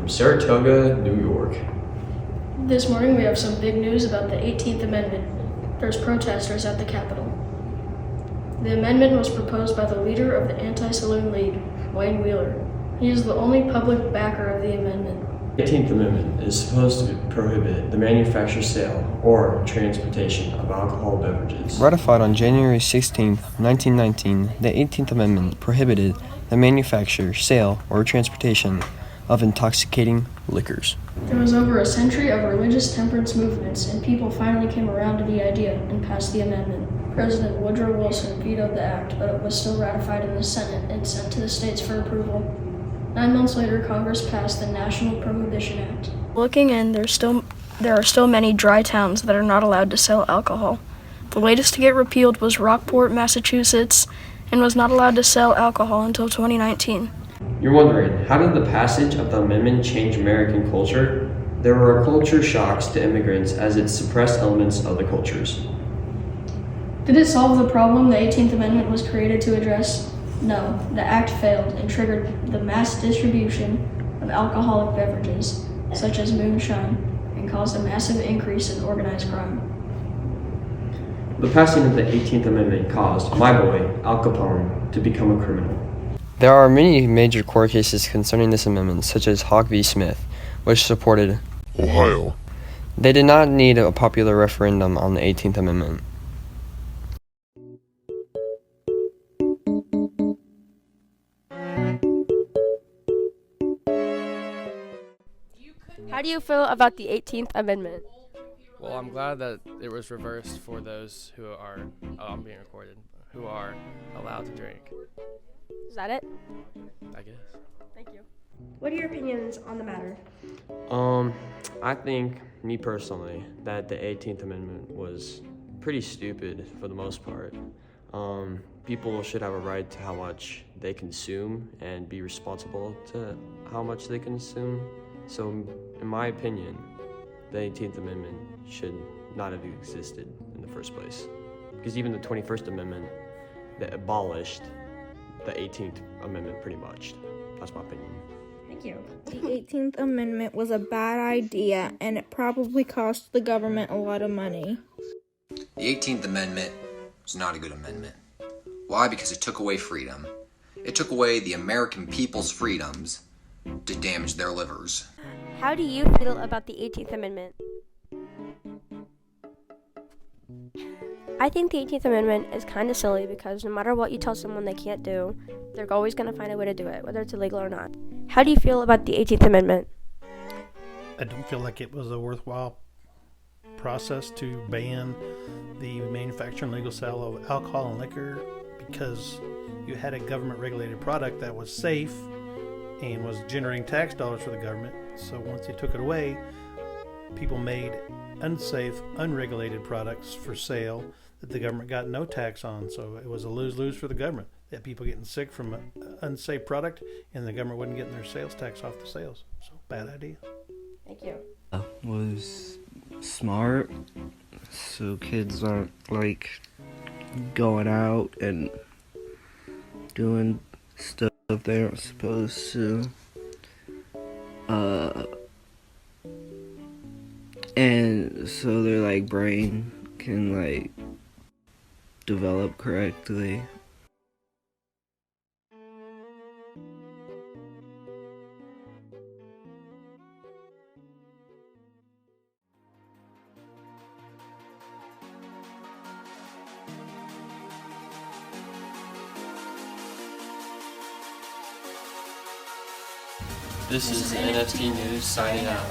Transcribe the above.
from Saratoga, New York. This morning we have some big news about the 18th Amendment. There's protesters at the Capitol. The amendment was proposed by the leader of the Anti-Saloon League, Wayne Wheeler. He is the only public backer of the amendment. The 18th Amendment is supposed to prohibit the manufacture, sale, or transportation of alcohol beverages. Ratified on January 16, 1919, the 18th Amendment prohibited the manufacture, sale, or transportation of intoxicating liquors. There was over a century of religious temperance movements, and people finally came around to the idea and passed the amendment. President Woodrow Wilson vetoed the act, but it was still ratified in the Senate and sent to the states for approval. 9 months later, Congress passed the National Prohibition Act. Looking in, there are still many dry towns that are not allowed to sell alcohol. The latest to get repealed was Rockport, Massachusetts, and was not allowed to sell alcohol until 2019. You're wondering, how did the passage of the amendment change American culture? There were culture shocks to immigrants as it suppressed elements of the cultures. Did it solve the problem the 18th Amendment was created to address? No, the act failed and triggered the mass distribution of alcoholic beverages, such as moonshine, and caused a massive increase in organized crime. The passing of the 18th Amendment caused my boy, Al Capone, to become a criminal. There are many major court cases concerning this amendment, such as Hawk v. Smith, which supported Ohio. They did not need a popular referendum on the 18th Amendment. How do you feel about the 18th Amendment? Well, I'm glad that it was reversed for those who are, I'm being recorded, who are allowed to drink, Is that it? I guess. Thank you. What are your opinions on the matter? I think, me personally, that the 18th Amendment was pretty stupid for the most part. People should have a right to how much they consume and be responsible to how much they consume. So, in my opinion, the 18th Amendment should not have existed in the first place. Because even the 21st Amendment that abolished the 18th Amendment pretty much. That's my opinion. Thank you. The 18th Amendment was a bad idea, and it probably cost the government a lot of money. The 18th Amendment was not a good amendment. Why? Because it took away freedom. It took away the American people's freedoms to damage their livers. How do you feel about the 18th Amendment? I think the 18th Amendment is kind of silly because no matter what you tell someone they can't do, they're always going to find a way to do it, whether it's illegal or not. How do you feel about the 18th Amendment? I don't feel like it was a worthwhile process to ban the manufacture and legal sale of alcohol and liquor because you had a government regulated product that was safe and was generating tax dollars for the government. So once they took it away, people made unsafe, unregulated products for sale that the government got no tax on. So it was a lose-lose for the government. They had people getting sick from an unsafe product, and the government wasn't getting their sales tax off the sales. So bad idea. Thank you. Was smart, so kids aren't like going out and doing stuff they aren't supposed to. And so their like brain can like develop correctly. This is NFT News signing out.